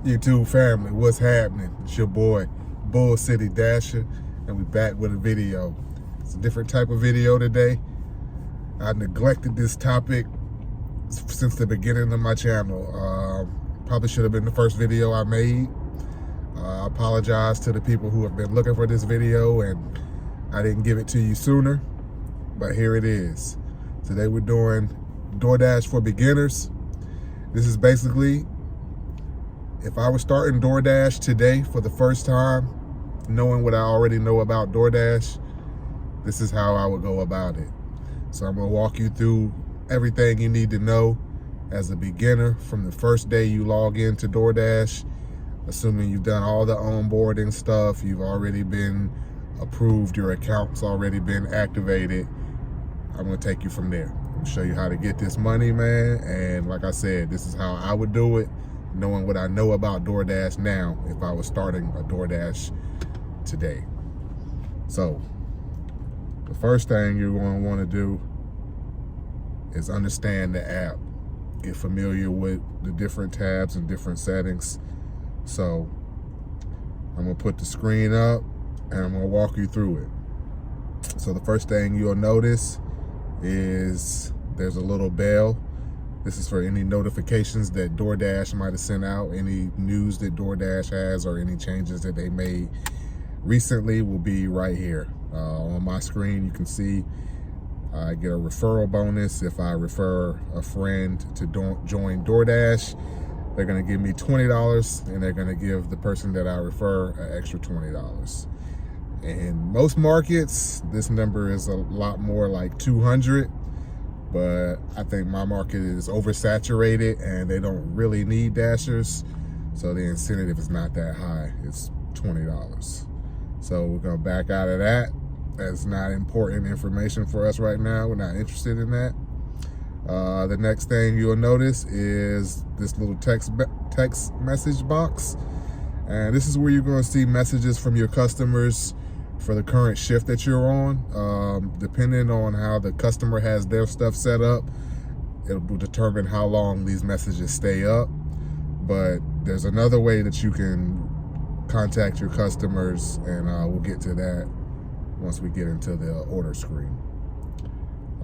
YouTube family, what's happening? It's your boy, Bull City Dasher, and we back with a video. It's a different type of video today. I neglected this topic since the beginning of my channel. Probably should have been the first video I made. I apologize to the people who have been looking for this video and I didn't give it to you sooner, but here it is. Today we're doing Doordash for beginners. This is basically, if I was starting Doordash today for the first time, knowing what I already know about Doordash, this is how I would go about it. So I'm gonna walk you through everything you need to know as a beginner from the first day you log into Doordash, assuming you've done all the onboarding stuff, you've already been approved, your account's already been activated. I'm gonna take you from there. I'm gonna show you how to get this money, man. And like I said, this is how I would do it, knowing what I know about Doordash now if I was starting a Doordash today. So the first thing you're going to want to do is understand the app. Get familiar with the different tabs and different settings. So I'm going to put the screen up and I'm going to walk you through it. So the first thing you'll notice is there's a little bell. This is for any notifications that Doordash might have sent out, any news that Doordash has, or any changes that they made recently will be right here. On my screen, you can see I get a referral bonus if I refer a friend to join Doordash. They're gonna give me $20 and they're gonna give the person that I refer an extra $20. In most markets, this number is a lot more, like 200. But I think my market is oversaturated and they don't really need dashers. So the incentive is not that high. It's $20. So we're gonna back out of that. That's not important information for us right now. We're not interested in that. The next thing you'll notice is this little text message box. And this is where you're gonna see messages from your customers for the current shift that you're on. Depending on how the customer has their stuff set up, it will determine how long these messages stay up. But there's another way that you can contact your customers, and we'll get to that once we get into the order screen.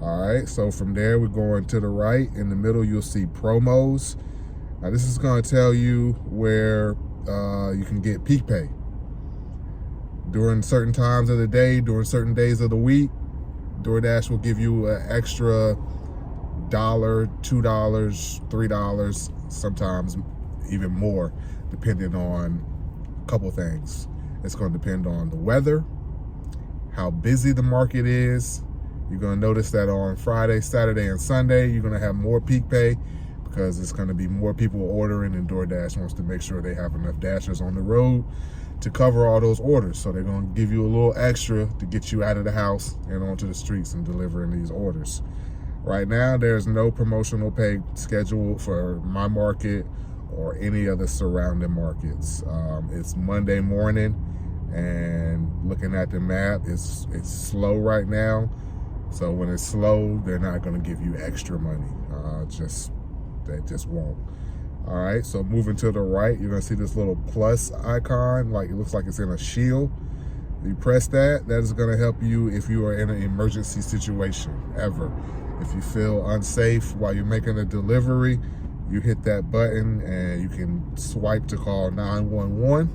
All right, so from there, we're going to the right. In the middle, you'll see promos. Now, this is gonna tell you where you can get peak pay. During certain times of the day, during certain days of the week, Doordash will give you an extra $1, $2, $3, sometimes even more, depending on a couple things. It's going to depend on the weather, how busy the market is. You're going to notice that on Friday, Saturday, and Sunday, you're going to have more peak pay because it's going to be more people ordering, and Doordash wants to make sure they have enough dashers on the road to cover all those orders. So they're going to give you a little extra to get you out of the house and onto the streets and delivering these orders. Right now, there's no promotional pay scheduled for my market or any other surrounding markets. It's Monday morning, and looking at the map, it's slow right now. So when it's slow, they're not going to give you extra money. They just won't. All right, so moving to the right, you're gonna see this little plus icon, like it looks like it's in a shield. You press that, that is gonna help you if you are in an emergency situation, ever. If you feel unsafe while you're making a delivery, you hit that button and you can swipe to call 911,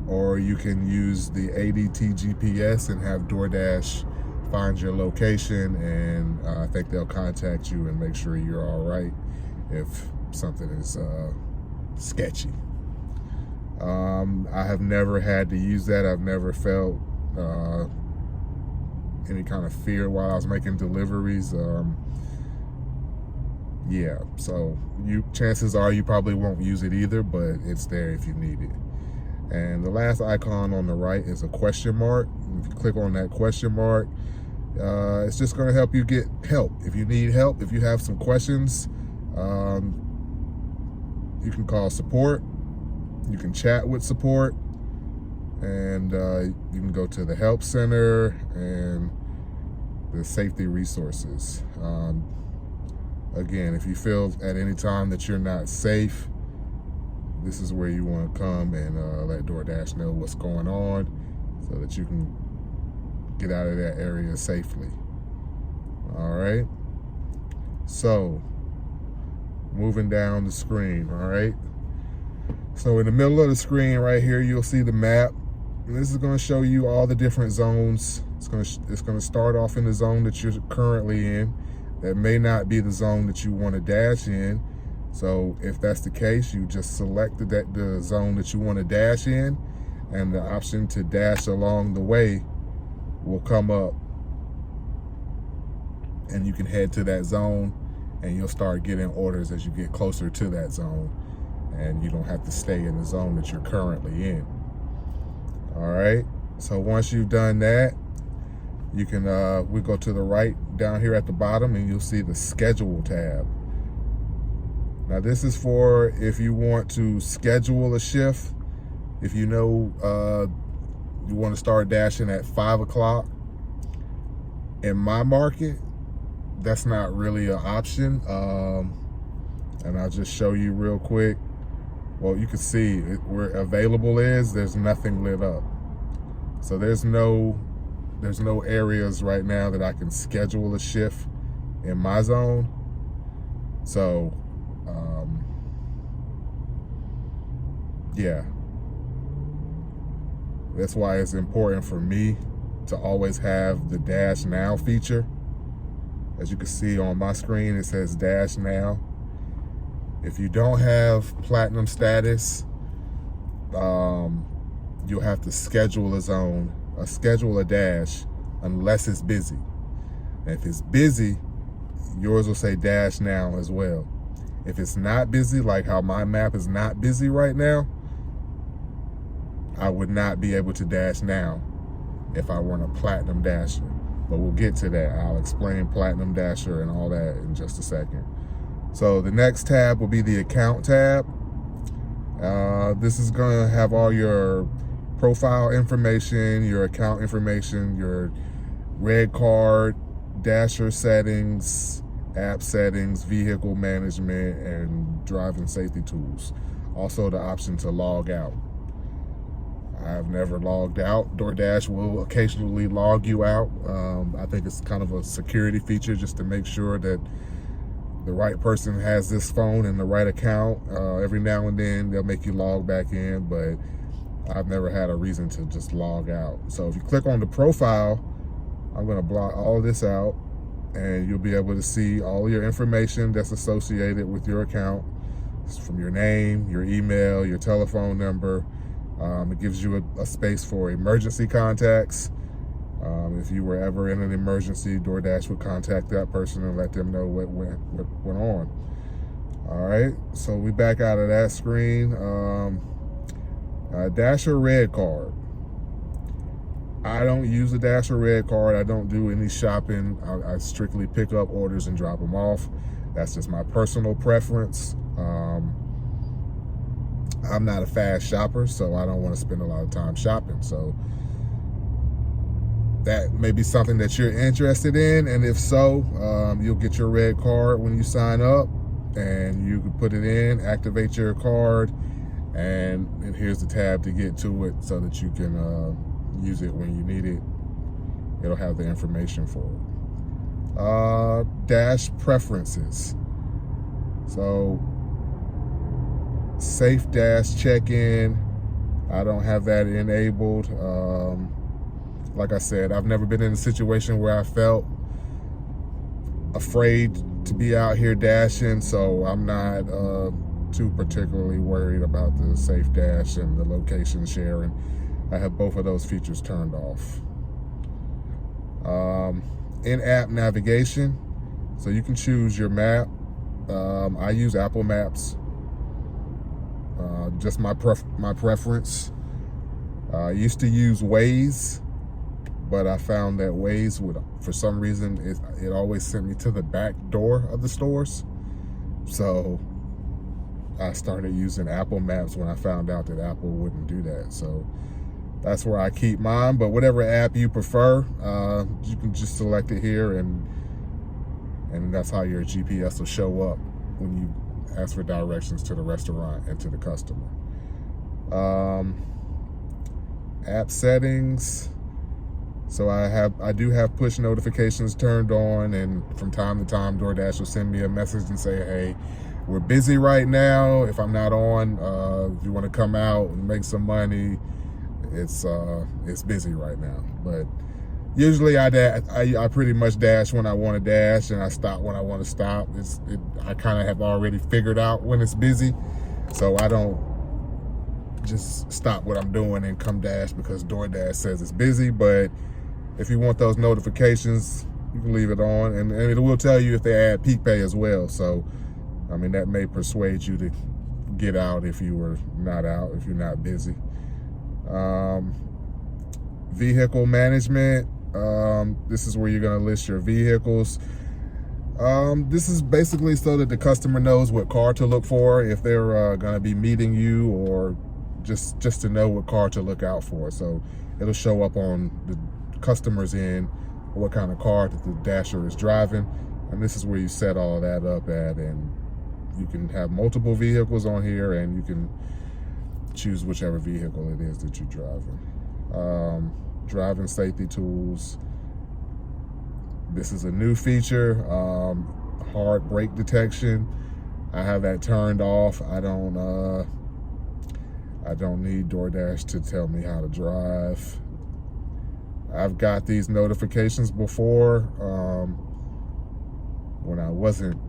or you can use the ADT GPS and have Doordash find your location, and I think they'll contact you and make sure you're all right if something is sketchy. I have never had to use that. I've never felt any kind of fear while I was making deliveries. Yeah, so chances are you probably won't use it either, but it's there if you need it. And the last icon on the right is a question mark. If you click on that question mark, it's just going to help you get help. If you need help, if you have some questions, you can call support, you can chat with support, and you can go to the help center and the safety resources. Again, if you feel at any time that you're not safe, this is where you want to come and let DoorDash know what's going on so that you can get out of that area safely. All right. So moving down the screen. All right. So in the middle of the screen right here, you'll see the map. And this is going to show you all the different zones. It's going to start off in the zone that you're currently in. That may not be the zone that you want to dash in. So if that's the case, you just select the zone that you want to dash in, and the option to dash along the way will come up, and you can head to that zone, and you'll start getting orders as you get closer to that zone, and you don't have to stay in the zone that you're currently in. All right, so once you've done that, you can we go to the right down here at the bottom, and you'll see the schedule tab. Now this is for if you want to schedule a shift. If you know you want to start dashing at 5 o'clock. In my market, that's not really an option. And I'll just show you real quick. Well, you can see where available is, there's nothing lit up. So there's no areas right now that I can schedule a shift in my zone. So yeah, that's why it's important for me to always have the Dash Now feature. As you can see on my screen, it says Dash Now. If you don't have platinum status, you'll have to schedule a zone, or schedule a dash, unless it's busy. And if it's busy, yours will say Dash Now as well. If it's not busy, like how my map is not busy right now, I would not be able to dash now if I weren't a platinum dasher. But we'll get to that. I'll explain platinum dasher and all that in just a second. So the next tab will be the account tab. This is going to have all your profile information, your account information, your red card, dasher settings, app settings, vehicle management, and driving safety tools. Also the option to log out. I've never logged out. DoorDash will occasionally log you out. I think it's kind of a security feature just to make sure that the right person has this phone and the right account. Every now and then they'll make you log back in, but I've never had a reason to just log out. So if you click on the profile, I'm gonna block all this out, and you'll be able to see all your information that's associated with your account. It's from your name, your email, your telephone number. It gives you a space for emergency contacts. If you were ever in an emergency, DoorDash would contact that person and let them know what went on. All right, so we back out of that screen. Dasher red card. I don't use a Dasher red card. I don't do any shopping. I strictly pick up orders and drop them off. That's just my personal preference. I'm not a fast shopper, so I don't want to spend a lot of time shopping. So that may be something that you're interested in, and if so, you'll get your red card when you sign up, and you can put it in, activate your card, and here's the tab to get to it so that you can use it when you need it. It'll have the information for it. Dash preferences. So safe dash check-in, I don't have that enabled. Like I said, I've never been in a situation where I felt afraid to be out here dashing, so I'm not too particularly worried about the safe dash and the location sharing. I have both of those features turned off. In-app navigation, so you can choose your map. I use Apple Maps. Just my preference. I used to use Waze, but I found that Waze would, for some reason, it always sent me to the back door of the stores. So I started using Apple Maps when I found out that Apple wouldn't do that. So that's where I keep mine. But whatever app you prefer, you can just select it here, and that's how your GPS will show up when you ask for directions to the restaurant and to the customer. App settings. So I do have push notifications turned on, and from time to time DoorDash will send me a message and say, hey, we're busy right now. If I'm not on, if you want to come out and make some money, it's busy right now. But usually I pretty much dash when I want to dash, and I stop when I want to stop. I kind of have already figured out when it's busy, so I don't just stop what I'm doing and come dash because DoorDash says it's busy. But if you want those notifications, you can leave it on, and it will tell you if they add peak pay as well. So, I mean, that may persuade you to get out if you were not out, if you're not busy. Vehicle management. This is where you're going to list your vehicles. This is basically so that the customer knows what car to look for if they're going to be meeting you, or just to know what car to look out for. So it'll show up on the customer's end what kind of car that the dasher is driving, and this is where you set all that up at, and you can have multiple vehicles on here, and you can choose whichever vehicle it is that you're driving. Driving safety tools. This is a new feature, hard brake detection. I have that turned off. I don't need DoorDash to tell me how to drive. I've got these notifications before when I wasn't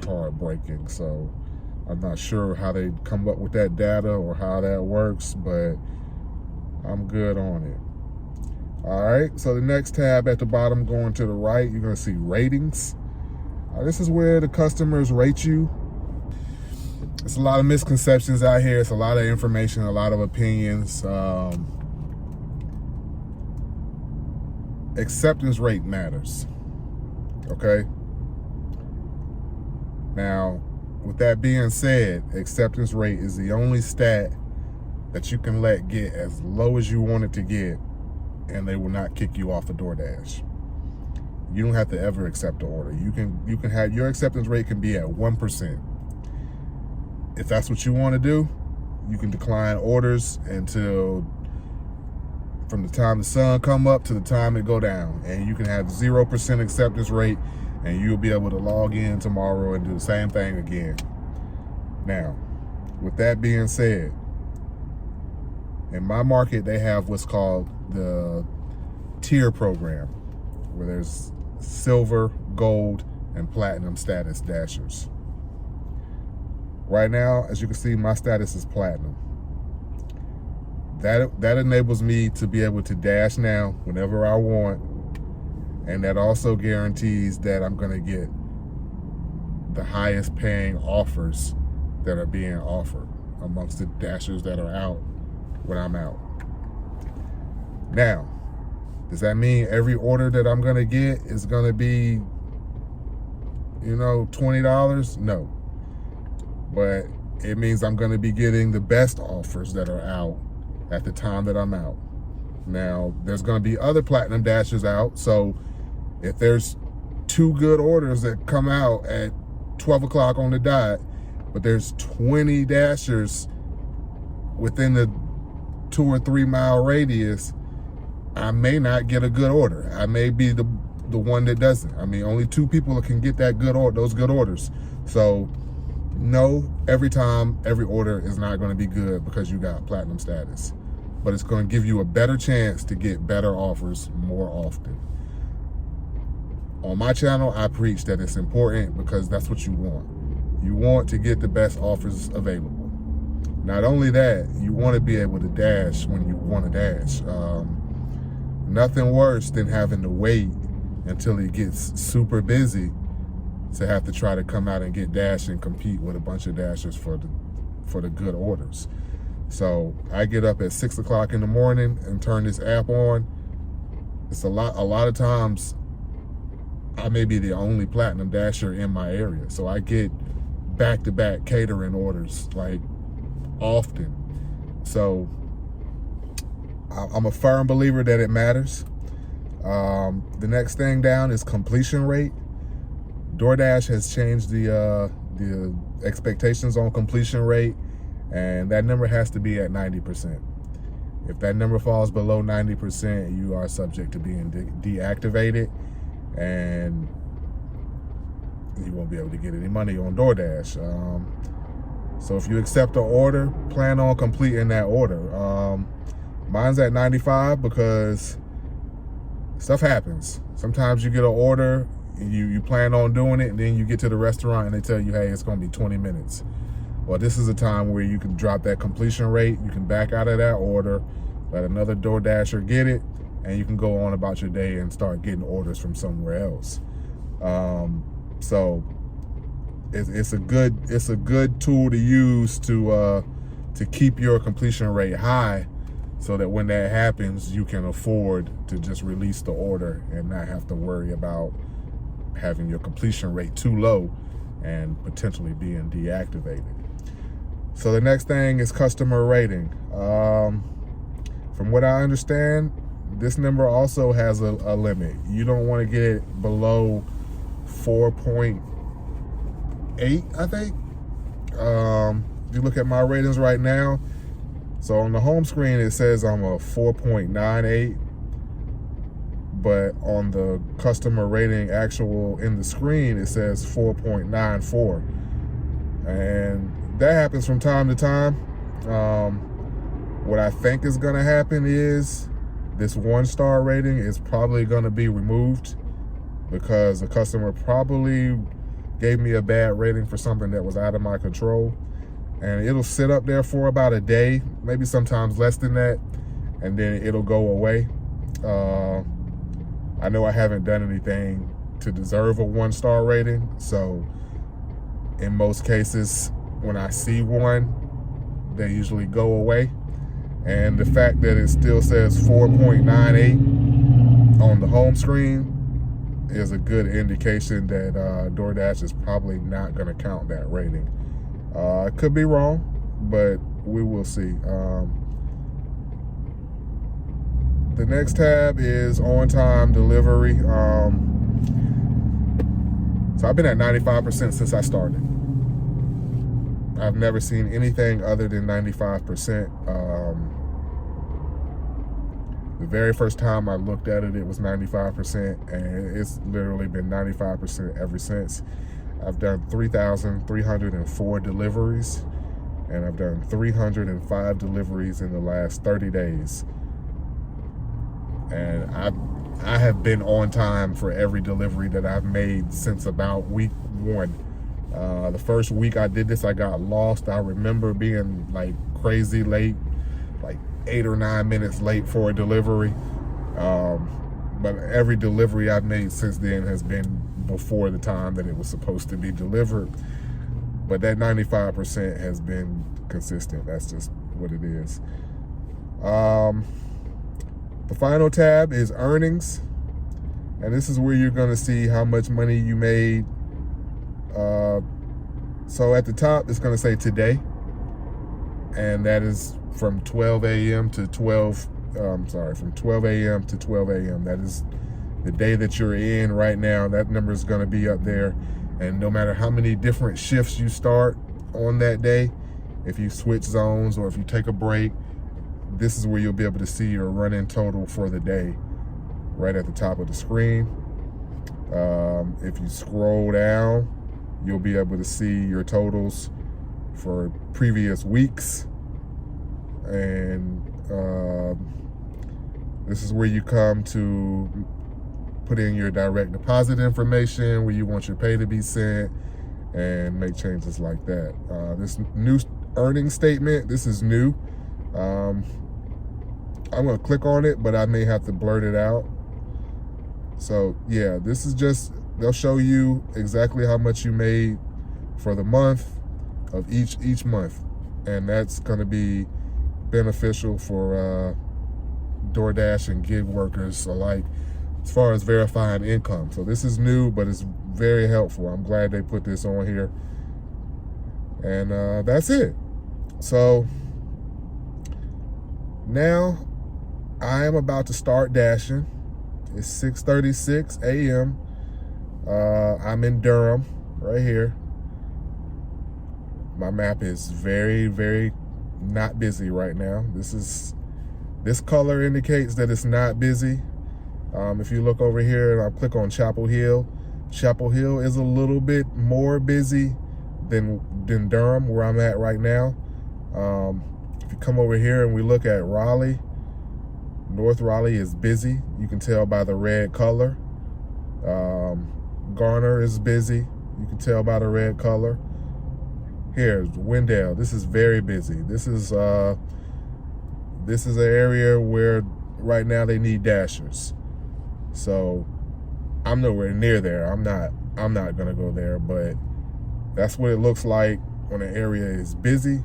hard braking, so I'm not sure how they come up with that data or how that works, but I'm good on it. All right, so the next tab at the bottom going to the right, you're gonna see ratings. This is where the customers rate you. It's a lot of misconceptions out here. It's a lot of information, a lot of opinions. Acceptance rate matters, okay? Now, with that being said, acceptance rate is the only stat that you can let get as low as you want it to get, and they will not kick you off of DoorDash. You don't have to ever accept the order. You can have your acceptance rate can be at 1%. If that's what you want to do, you can decline orders until from the time the sun come up to the time it go down, and you can have 0% acceptance rate, and you'll be able to log in tomorrow and do the same thing again. Now, with that being said, in my market, they have what's called the tier program, where there's silver, gold, and platinum status dashers. Right now, as you can see, my status is platinum. That enables me to be able to dash now whenever I want, and that also guarantees that I'm going to get the highest paying offers that are being offered amongst the dashers that are out when I'm out. Now, does that mean every order that I'm going to get is going to be, $20? No. But it means I'm going to be getting the best offers that are out at the time that I'm out. Now, there's going to be other platinum dashers out, so if there's 2 good orders that come out at 12 o'clock on the dot, but there's 20 dashers within the 2 or 3 mile radius, I may not get a good order. I may be the one that doesn't. I mean, only 2 people can get those good orders. So no, every time, every order is not going to be good because you got platinum status, but it's going to give you a better chance to get better offers more often. On my channel, I preach that it's important because that's what you want. You want to get the best offers available. Not only that, you want to be able to dash when you want to dash. Nothing worse than having to wait until it gets super busy to have to try to come out and get dash and compete with a bunch of dashers for the good orders. So I get up at 6 o'clock in the morning and turn this app on. It's a lot of times I may be the only platinum dasher in my area. So I get back-to-back catering orders like often. So I'm a firm believer that it matters. The next thing down is completion rate. DoorDash has changed the expectations on completion rate, and that number has to be at 90%. If that number falls below 90%, you are subject to being deactivated, and you won't be able to get any money on Doordash. So if you accept an order, plan on completing that order. Mine's at 95 because stuff happens. Sometimes you get an order, you plan on doing it, and then you get to the restaurant and they tell you, hey, it's going to be 20 minutes. Well, this is a time where you can drop that completion rate. You can back out of that order, let another DoorDasher get it, and you can go on about your day and start getting orders from somewhere else. So it's a good tool to use to keep your completion rate high, so that when that happens, you can afford to just release the order and not have to worry about having your completion rate too low and potentially being deactivated. So the next thing is customer rating. From what I understand, this number also has a limit. You don't want to get it below 4.8, I think. If you look at my ratings right now, so on the home screen it says I'm a 4.98, but on the customer rating actual in the screen it says 4.94, and that happens from time to time. What I think is going to happen is this 1-star rating is probably going to be removed, because the customer probably gave me a bad rating for something that was out of my control, and it'll sit up there for about a day, maybe sometimes less than that, and then it'll go away. I know I haven't done anything to deserve a 1-star rating, so in most cases when I see one, they usually go away. And the fact that it still says 4.98 on the home screen is a good indication that DoorDash is probably not going to count that rating. I could be wrong, but we will see. The next tab is on-time delivery. So I've been at 95% since I started. I've never seen anything other than 95%. The very first time I looked at it, it was 95%, and it's literally been 95% ever since. I've done 3,304 deliveries, and I've done 305 deliveries in the last 30 days. And I have been on time for every delivery that I've made since about week 1. The first week I did this, I got lost. I remember being like crazy late, like 8 or 9 minutes late for a delivery. But every delivery I've made since then has been before the time that it was supposed to be delivered. But that 95% has been consistent. That's just what it is. The final tab is earnings. And this is where you're going to see how much money you made. So at the top, it's going to say today. And that is from 12 a.m. to 12, from 12 a.m. to 12 a.m. That is the day that you're in right now. That number is going to be up there. And no matter how many different shifts you start on that day, if you switch zones or if you take a break, this is where you'll be able to see your running total for the day right at the top of the screen. If you scroll down, you'll be able to see your totals for previous weeks. And this is where you come to put in your direct deposit information, where you want your pay to be sent, and make changes like that. This new earnings statement, this is new. I'm gonna click on it, but I may have to blurt it out. So yeah, this is just, they'll show you exactly how much you made for the month of each month. And that's gonna be beneficial for DoorDash and gig workers alike as far as verifying income. So this is new, but it's very helpful. I'm glad they put this on here. And that's it. So now I am about to start dashing. It's 6:36 a.m. I'm in Durham, right here. My map is very, very not busy right now. This color indicates that it's not busy. If you look over here and I'll click on Chapel Hill is a little bit more busy than Durham, where I'm at right now. If you come over here and we look at Raleigh, North Raleigh is busy. You can tell by the red color. Garner is busy. You can tell by the red color. Here's Wendell. This is very busy. This is an area where right now they need dashers. So I'm nowhere near there. I'm not gonna go there, but that's what it looks like when an area is busy.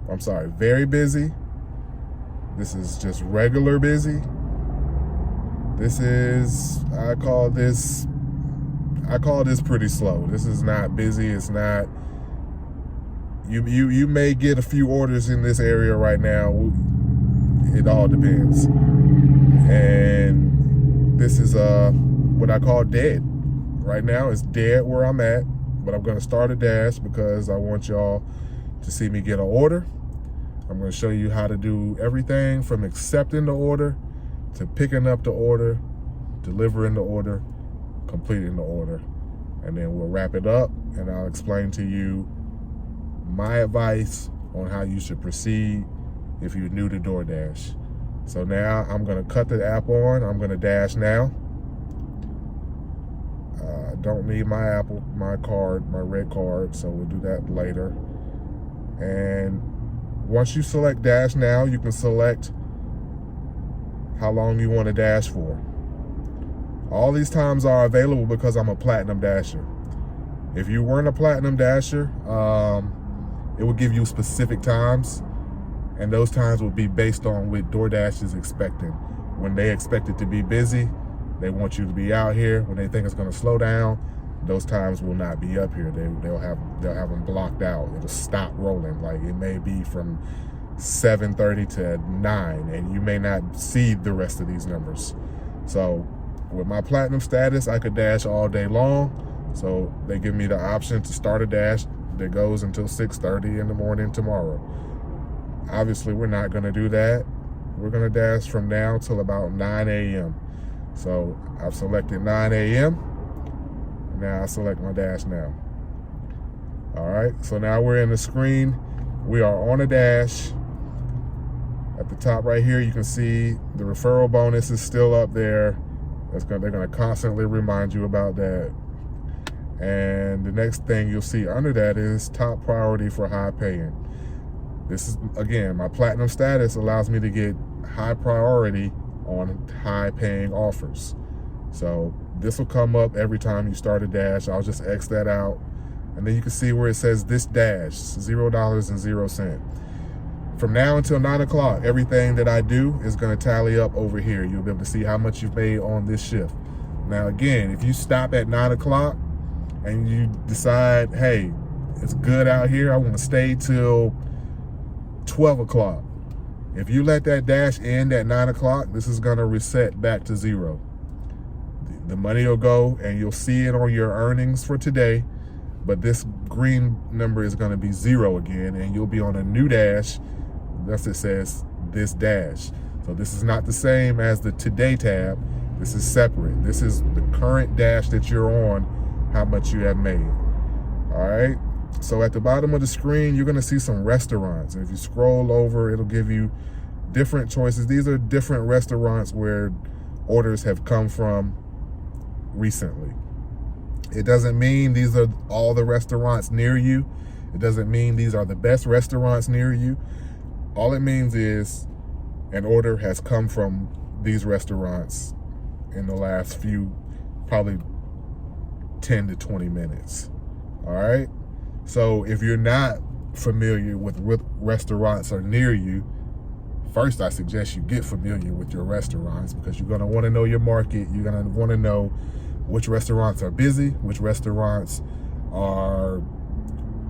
I'm sorry, very busy. This is just regular busy. This is, I call this pretty slow. This is not busy. It's not, you may get a few orders in this area right now. It all depends. And this is what I call dead. Right now it's dead where I'm at, but I'm gonna start a dash because I want y'all to see me get an order. I'm gonna show you how to do everything from accepting the order to picking up the order, delivering the order, completing the order. And then we'll wrap it up and I'll explain to you my advice on how you should proceed if you're new to Doordash. So now I'm gonna cut the app on. I'm gonna dash now. Don't need my red card, so we'll do that later. And once you select dash now, you can select how long you want to dash for. All these times are available because I'm a platinum dasher. If you weren't a platinum dasher, it will give you specific times, and those times will be based on what Doordash is expecting. When they expect it to be busy, they want you to be out here. When they think it's going to slow down, those times will not be up here. They'll have them blocked out. It'll stop rolling. Like it may be from 7:30 to 9, and you may not see the rest of these numbers. So with my platinum status, I could dash all day long. So they give me the option to start a dash that goes until 6:30 in the morning tomorrow. Obviously, we're not going to do that. We're going to dash from now till about 9 a.m. So I've selected 9 a.m. Now I select my dash now. All right, so now we're in the screen. We are on a dash. At the top right here, you can see the referral bonus is still up there. They're gonna constantly remind you about that. And the next thing you'll see under that is top priority for high paying. This is, again, my platinum status allows me to get high priority on high paying offers. So this will come up every time you start a dash. I'll just X that out. And then you can see where it says this dash, $0.00. From now until 9 o'clock, everything that I do is gonna tally up over here. You'll be able to see how much you've made on this shift. Now again, if you stop at 9 o'clock and you decide, hey, it's good out here, I wanna stay till 12 o'clock. If you let that dash end at 9 o'clock, this is gonna reset back to 0. The money will go and you'll see it on your earnings for today, but this green number is gonna be 0 again, and you'll be on a new dash. Thus it says this dash. So this is not the same as the today tab. This is separate. This is the current dash that you're on, how much you have made. All right. So at the bottom of the screen, you're gonna see some restaurants. And if you scroll over, it'll give you different choices. These are different restaurants where orders have come from recently. It doesn't mean these are all the restaurants near you. It doesn't mean these are the best restaurants near you. All it means is an order has come from these restaurants in the last few, probably 10 to 20 minutes. All right. So if you're not familiar with what restaurants are near you, first I suggest you get familiar with your restaurants, because you're gonna wanna know your market. You're gonna wanna know which restaurants are busy, which restaurants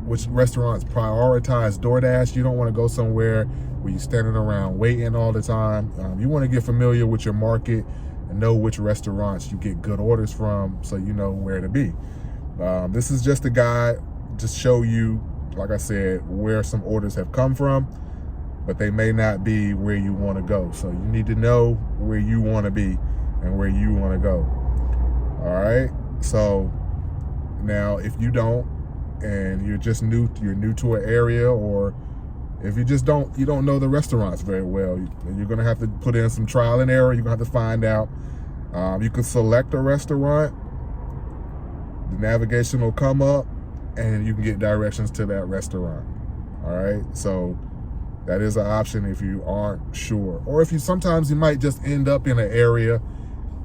prioritize Doordash. You don't wanna go somewhere where you're standing around waiting all the time. You wanna get familiar with your market and know which restaurants you get good orders from, so you know where to be. This is just a guide to show you like I said, where some orders have come from, but they may not be where you want to go. So you need to know where you want to be and where you want to go. All right. So now if you don't, and you're new to an area, or if you don't know the restaurants very well, you're going to have to put in some trial and error. You're going to have to find out. You can select a restaurant. The navigation will come up and you can get directions to that restaurant. All right. So that is an option if you aren't sure, or if sometimes you might just end up in an area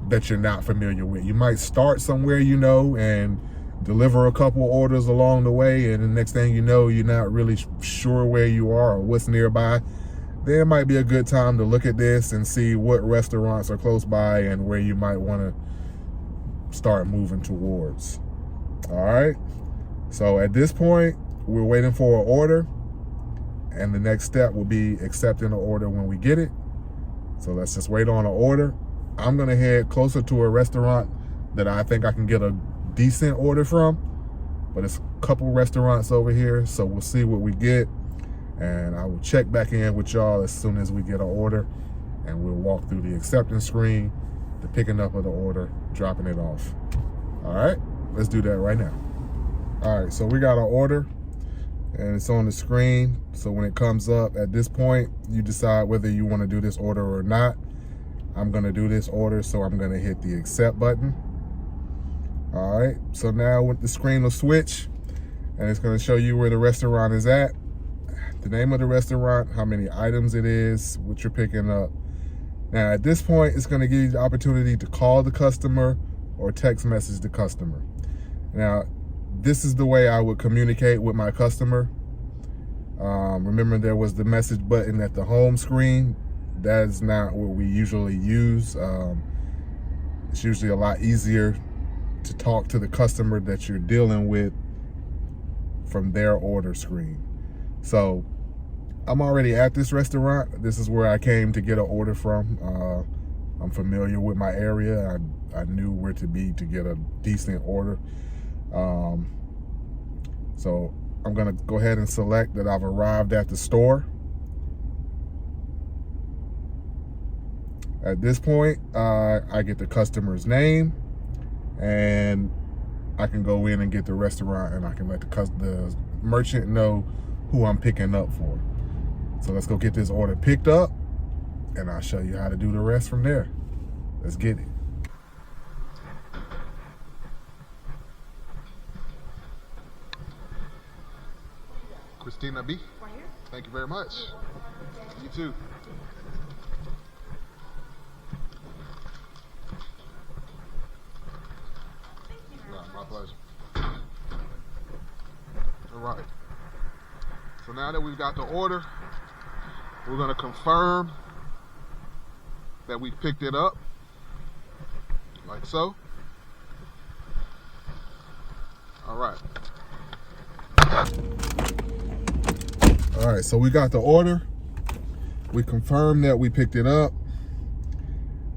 that you're not familiar with. You might start somewhere, and deliver a couple orders along the way, and the next thing you know, you're not really sure where you are or what's nearby. Then it might be a good time to look at this and see what restaurants are close by and where you might want to start moving towards. All right. So at this point, we're waiting for an order, and the next step will be accepting the order when we get it. So let's just wait on an order. I'm going to head closer to a restaurant that I think I can get a decent order from, but it's a couple restaurants over here, so we'll see what we get, and I will check back in with y'all as soon as we get an order, and we'll walk through the acceptance screen, the picking up of the order, dropping it off. All right, let's do that right now. All right, so we got an order and it's on the screen. So when it comes up at this point, you decide whether you want to do this order or not. I'm going to do this order, so I'm going to hit the accept button. All right, so now the screen will switch and it's going to show you where the restaurant is at, the name of the restaurant, how many items it is, what you're picking up. Now at this point, it's going to give you the opportunity to call the customer or text message the customer. Now, this is the way I would communicate with my customer. Remember, there was the message button at the home screen. That is not what we usually use. It's usually a lot easier to talk to the customer that you're dealing with from their order screen. So I'm already at this restaurant. This is where I came to get an order from. I'm familiar with my area. I knew where to be to get a decent order. So I'm gonna go ahead and select that I've arrived at the store. At this point, I get the customer's name, and I can go in and get the restaurant, and I can let the merchant know who I'm picking up for. So let's go get this order picked up, and I'll show you how to do the rest from there. Let's get it. Christina B. Right here. Thank you very much. You too. My pleasure. All right. So now that we've got the order, we're going to confirm that we picked it up, like so. All right. All right, so we got the order. We confirmed that we picked it up.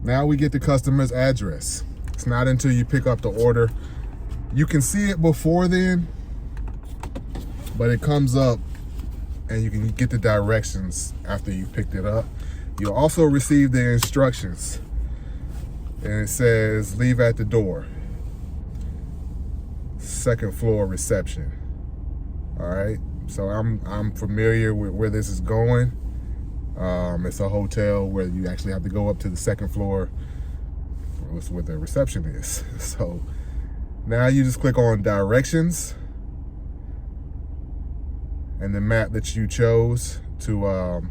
Now we get the customer's address. It's not until you pick up the order. You can see it before then, but it comes up and you can get the directions after you picked it up. You'll also receive the instructions, and it says leave at the door, second floor reception. All right, so I'm familiar with where this is going. It's a hotel where you actually have to go up to the second floor. That's where the reception is. So now you just click on directions, and the map that you chose to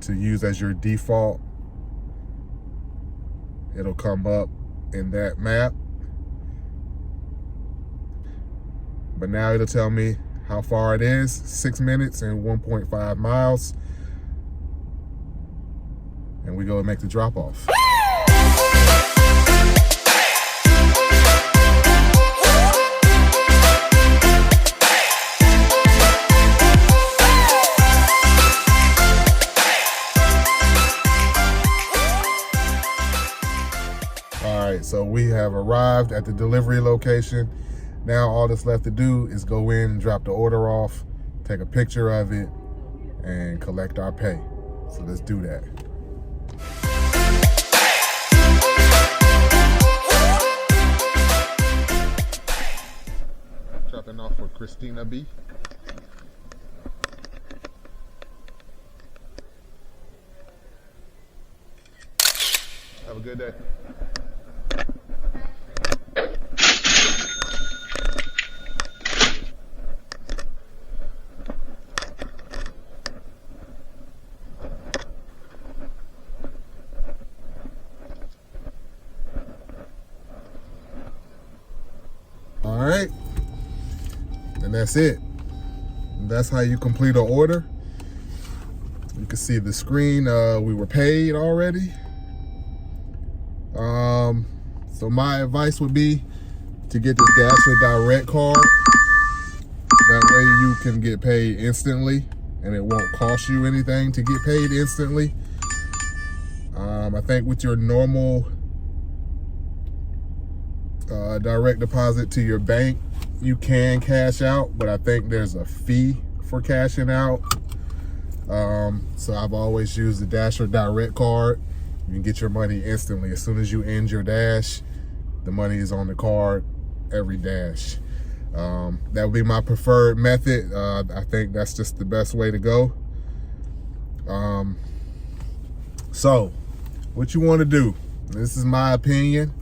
use as your default, it'll come up in that map. But now it'll tell me how far it is, 6 minutes and 1.5 miles. And we go and make the drop off. All right, so we have arrived at the delivery location. Now all that's left to do is go in and drop the order off, take a picture of it, and collect our pay. So let's do that. Dropping off for Christina B. Have a good day. All right, and that's it. That's how you complete an order. You can see the screen, we were paid already. So my advice would be to get the Dasher Direct card. That way you can get paid instantly and it won't cost you anything to get paid instantly. I think with your normal direct deposit to your bank, you can cash out, but I think there's a fee for cashing out. So I've always used the Dasher Direct card. You can get your money instantly. As soon as you end your dash, the money is on the card every dash. That would be my preferred method. I think that's just the best way to go. So what you want to do, this is my opinion,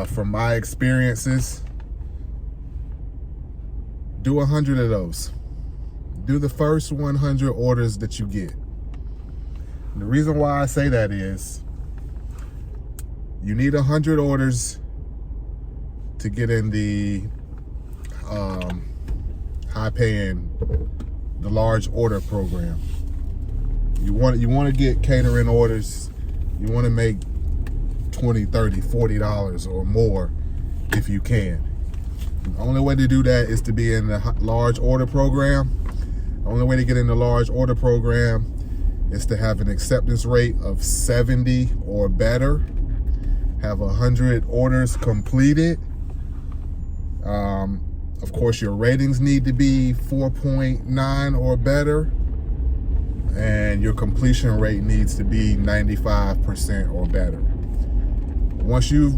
from my experiences, do 100 of those. Do the first 100 orders that you get. And the reason why I say that is you need 100 orders to get in the high paying, the large order program. You want to get catering orders. You want to make $20, $30, $40 or more if you can. The only way to do that is to be in the large order program. The only way to get in the large order program is to have an acceptance rate of 70 or better, have 100 orders completed. Of course, your ratings need to be 4.9 or better, and your completion rate needs to be 95% or better. Once you've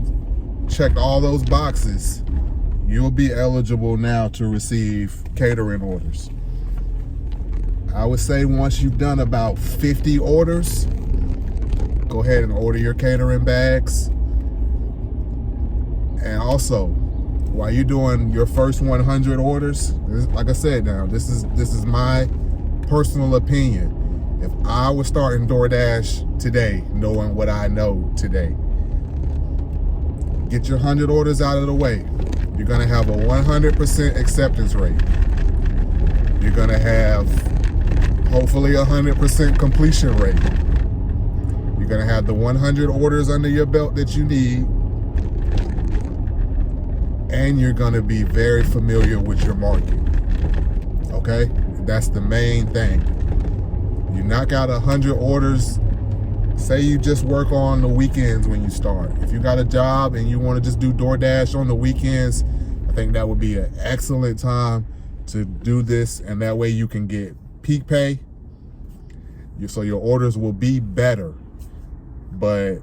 checked all those boxes, you'll be eligible now to receive catering orders. I would say once you've done about 50 orders, go ahead and order your catering bags. And also, while you're doing your first 100 orders, like I said now, this is my personal opinion. If I was starting Doordash today, knowing what I know today, get your 100 orders out of the way. You're gonna have a 100% acceptance rate. You're gonna have hopefully 100% completion rate. You're gonna have the 100 orders under your belt that you need, and you're gonna be very familiar with your market. Okay, that's the main thing. You knock out 100 orders. Say you just work on the weekends when you start. If you got a job and you want to just do DoorDash on the weekends, I think that would be an excellent time to do this, and that way you can get peak pay. So your orders will be better, but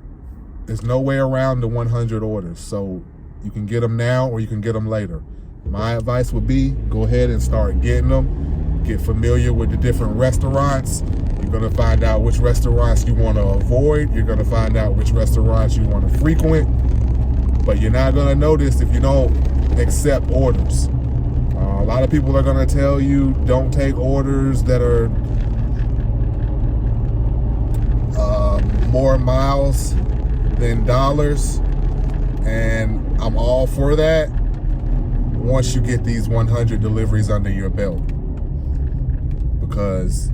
there's no way around the 100 orders. So you can get them now or you can get them later. My advice would be go ahead and start getting them. Get familiar with the different restaurants. You're gonna find out which restaurants you wanna avoid. You're gonna find out which restaurants you wanna frequent. But you're not gonna know this if you don't accept orders. A lot of people are gonna tell you don't take orders that are more miles than dollars. And I'm all for that once you get these 100 deliveries under your belt. Because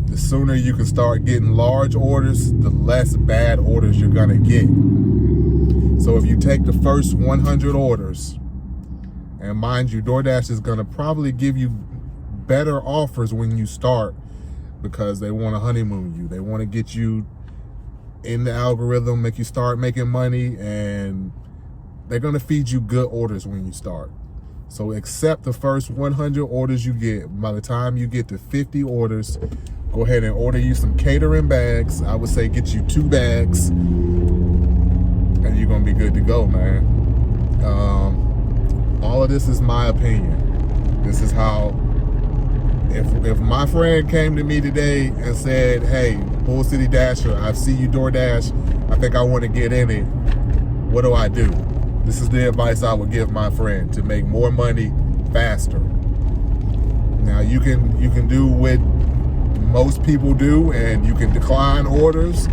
the sooner you can start getting large orders, the less bad orders you're gonna get. So if you take the first 100 orders, and mind you, DoorDash is gonna probably give you better offers when you start because they wanna honeymoon you. They wanna get you in the algorithm, make you start making money, and they're gonna feed you good orders when you start. So accept the first 100 orders you get. By the time you get to 50 orders, go ahead and order you some catering bags. I would say get you 2 bags, and you're gonna be good to go, man. All of this is my opinion. This is how, if my friend came to me today and said, hey, Bull City Dasher, I see you Doordash, I think I want to get in it, what do I do? This is the advice I would give my friend to make more money faster. Now you can do what most people do, and you can decline orders,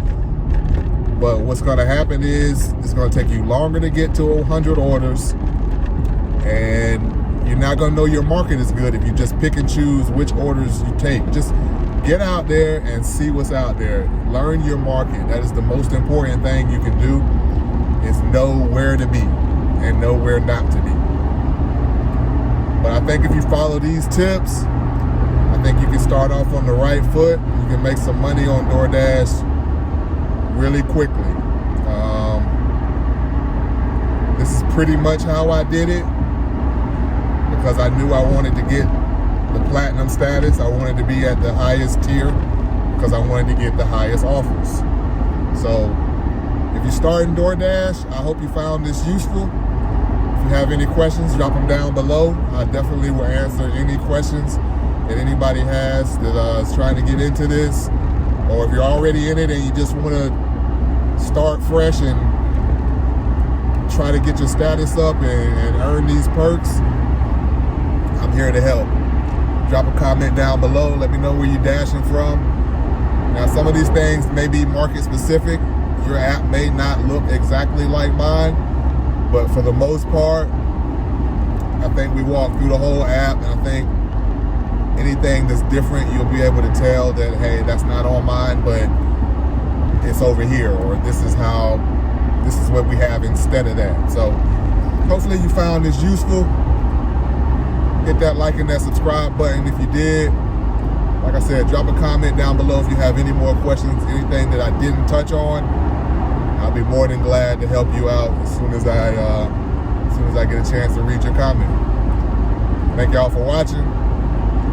but what's going to happen is it's going to take you longer to get to 100 orders, and you're not going to know your market is good if you just pick and choose which orders you take. Just get out there and see what's out there. Learn your market. That is the most important thing you can do, is know where to be and know where not to be. But I think if you follow these tips, I think you can start off on the right foot. You can make some money on Doordash really quickly. This is pretty much how I did it, because I knew I wanted to get the platinum status. I wanted to be at the highest tier because I wanted to get the highest offers. So if you're starting Doordash, I hope you found this useful. If you have any questions, drop them down below. I definitely will answer any questions that anybody has that is trying to get into this. Or if you're already in it and you just want to start fresh and try to get your status up and earn these perks, I'm here to help. Drop a comment down below. Let me know where you're dashing from. Now, some of these things may be market specific. Your app may not look exactly like mine, but for the most part, I think we walked through the whole app, and I think anything that's different, you'll be able to tell that, hey, that's not on mine, but it's over here, or this is what we have instead of that. So hopefully you found this useful. Hit that like and that subscribe button if you did. Like I said, drop a comment down below if you have any more questions, anything that I didn't touch on. I'll be more than glad to help you out as soon as I get a chance to read your comment. Thank y'all for watching.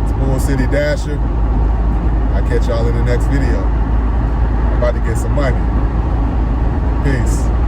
It's Bull City Dasher. I'll catch y'all in the next video. I'm about to get some money. Peace.